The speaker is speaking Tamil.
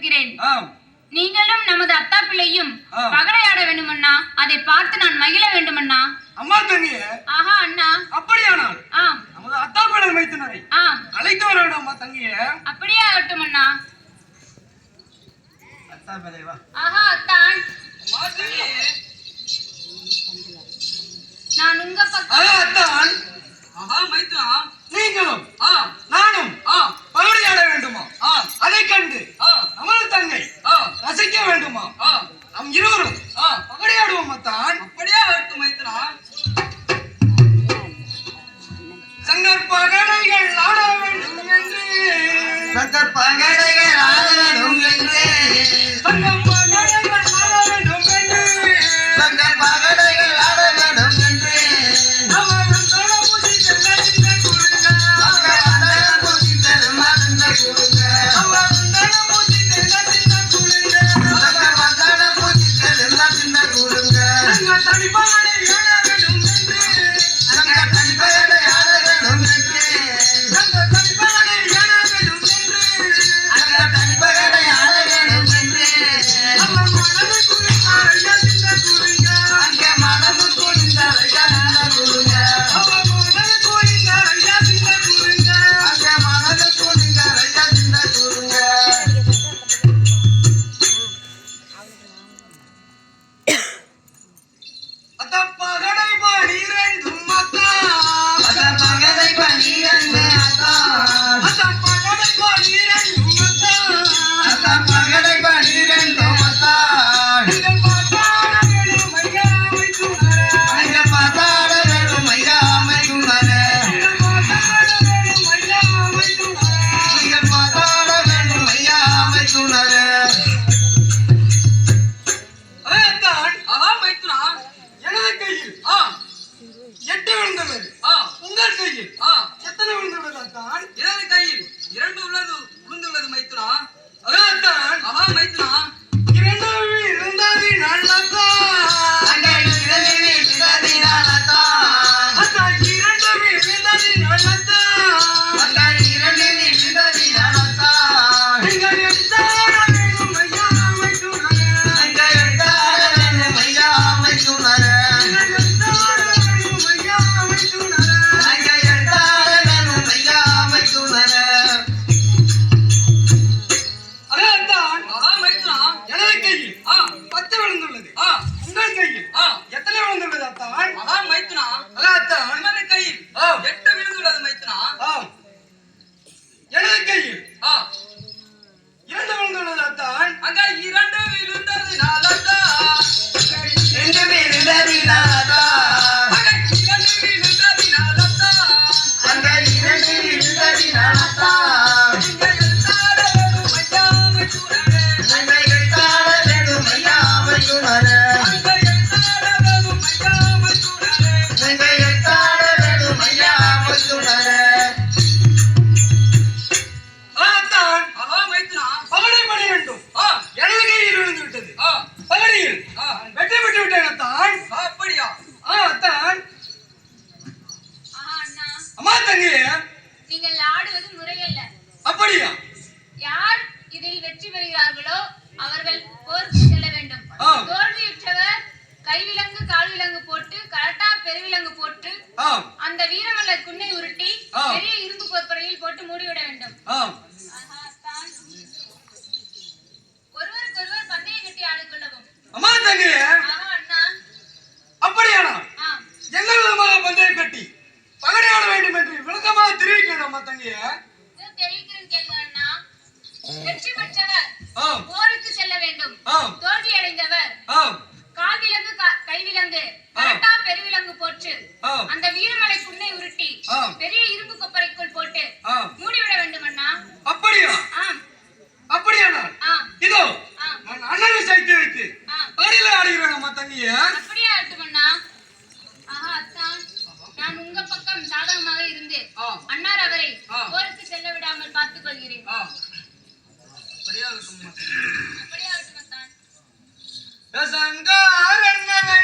இருக்கிறேன். நீங்களும் நமது அத்தா பிள்ளையும் பகடையாட வேண்டுமண்ணா. அதை பார்த்து நான் மகிழ வேண்டுமண்ணா. அம்மா தங்கிய ஆஹா அண்ணா. அப்படியானால் நமது அத்தா பிள்ளை மைத்துனரை அழைத்து வர வேண்டும் அம்மா தங்கிய. அப்படியே ஆகட்டும் அண்ணா. அத்தா பிள்ளை வா. ஆஹா அத்தான். அம்மா தங்கிய நான் உங்க பக்கம். அத்தான். ஆஹா மைத்துனா நீங்களும் நானும் பகடையாட வேண்டுமா? அதை கண்டு நமது தங்கை ரசிக்க வேண்டுமா? நம் இருவரும் பகடையாடுவோம் அத்தான். அப்படியே ஆகட்டும் மைத்துனா. சங்கர் பகடைகள் ஆட வேண்டும் என்று சங்கர் பகடைகள் ஆட வேண்டும் என்று சங்கம் பகடைகள் ஆட வேண்டும் என்று சங்கர் பகடைகள் ஆட வேண்டும் என்று அவரும் தளபதி செல்ல கொடுங்க அவரும் தளபதி செல்ல கொடுங்க தளபதி செல்ல கொடுங்க சங்கர் தடிப்பாடை ஆட வேண்டும் என்று சங்கர் தடிப்பாடை ஆட வேண்டும் என்று சங்கர் தடிப்பாடை ஆட வேண்டும் என்று சங்கர் தடிப்பாடை ஆட வேண்டும் என்று அவர் மனது குளிர்ந்தார் ஐயா சிந்த கொடுங்க அங்கே மனது குளிர்ந்தார் ஐயா சிந்த கொடுங்க அவர் மனது குளிர்ந்தார் ஐயா சிந்த கொடுங்க அங்கே மனது குளிர்ந்தார் ஐயா சிந்த கொடுங்க. அத்த பகடை பனிரெண்டும் அத்தா அத்த பகடை பனிரெண்டும் அத்தா அத்த பகடை பனிரெண்டும் அத்தா அத்த பகடை பனிரெண்டும் அத்தா நீங்கள் பாத்தாட வேணும் ஐயா மைத்துனரே நீங்கள் பாத்தாட வேணும் ஐயா மைத்துனரே நீங்கள் பாத்தாட வேணும் ஐயா மைத்துனரே நீங்கள் பாத்தாட வேணும் ஐயா மைத்துனரே. அதான் மைத்துனா எனது கையில் 8 விழுந்துள்ளது. உங்கள் கையில் எத்தனை விழுந்துள்ளது அத்தான்? எனது கையில் 2 விழுந்துள்ளது மைத்துனா. அதான் மைத்துனா 2 விழுந்தது நல்லதா அங்கே 2 விழுந்தது நல்லதா அதான் 2 விழுந்தது நல்லதா அதான் 2 விழுந்தது நல்லதா நீங்கள் எடுத்தாட வேணும் ஐயா மைத்துனரே நீங்கள் எடுத்தாட வேணும் ஐயா மைத்துனரே நீங்கள் எடுத்தாட வேணும் ஐயா மைத்துனரே நீங்கள் எடுத்தாட வேணும் ஐயா மைத்துனரே. அதான் மைத்துனா எனது கையில் 10 விழுந்துள்ளது. உங்கள் கையில் எத்தனை விழுந்துள்ளது அத்தான்? அதான் மைத்துனா அதான் எனது கையில் 8 விழுந்துள்ளது மைத்துனா. எனது கையில் 2 விழுந்துள்ளது அத்தான். அங்க 2 விழுந்தது நாலதா 2 விழுந்தது நாலதா அங்க 2 விழுந்தது நாலதா அங்க 2 விழுந்தது நாலதா நீங்க எடுத்தாட வேணும் ஐயா மைத்துனரே நீங்க எடுத்தாட வேணும் ஐயா மைத்துனரே நீங்க எடுத்தாட வேணும் ஐயா மைத்துனரே நீங்க எடுத்தாட வேணும் ஐயா மைத்துனரே. அதான் மைத்துனா பகடை பணி வேண்டும். எனது கையில் விழுந்து விட்டது. பகடையில் வெற்றி பெற்று விட்டேன் அத்தான். அப்படியா? அத்தான். ஆஹா அண்ணா. அம்மா தங்கியே நீங்கள் ஆடுவது முறையல்ல. அப்படியா? யார் இதில் வெற்றி பெறுகிறார்களோ அவர்கள் போருக்கு செல்ல வேண்டும். தோல்வியுற்றவர் கைவிலங்கு கால்விலங்கு போட்டு கரெக்டா பெருவிலங்கு போட்டு அந்த வீரமல்லர் குன்னை உருட்டி பெரிய இரும்பு கொப்பரையில் போட்டு மூடிவிட வேண்டும். ஒருவருக்கொருவர் பந்தயம் கட்டி ஆடிக்கொள்ளவும். அம்மா தங்கியே அண்ணா. அப்படியானா என்ன விதமாக பந்தயம் கட்டி பகடையாட வேண்டும் என்று விளக்கமாக தெரிவிக்கணும் அம்மா தங்கியே. தெரிவிக்கிறேன் கேளுங்க அண்ணா. வெற்றி பெற்றவர் போருக்கு செல்ல வேண்டும். தோல்வி அடைந்தவர் கால்விலங்கு கைவிலங்கு கரெக்டா பெருவிலங்கு போட்டு அந்த வீரமலை குன்னை உருட்டி பெரிய இரும்பு கொப்பரைக்குள் போட்டு மூடிவிட வேண்டும் அண்ணா. அப்படியா? அப்படியானா இதோ நான் அண்ணனை சேர்த்து வைத்து பகடையில ஆடுகிறேன் அம்மா தங்கியே. அப்படியே ஆகட்டும் அண்ணா. ஆஹா அத்தான். நான் உங்க பக்கம் சாதகமாக இருந்து அண்ணார் அவரை போருக்கு செல்ல விடாமல் பார்த்துக் கொள்கிறேன். அப்படியே ஆகட்டும் அத்தான். சங்காரண்ணனை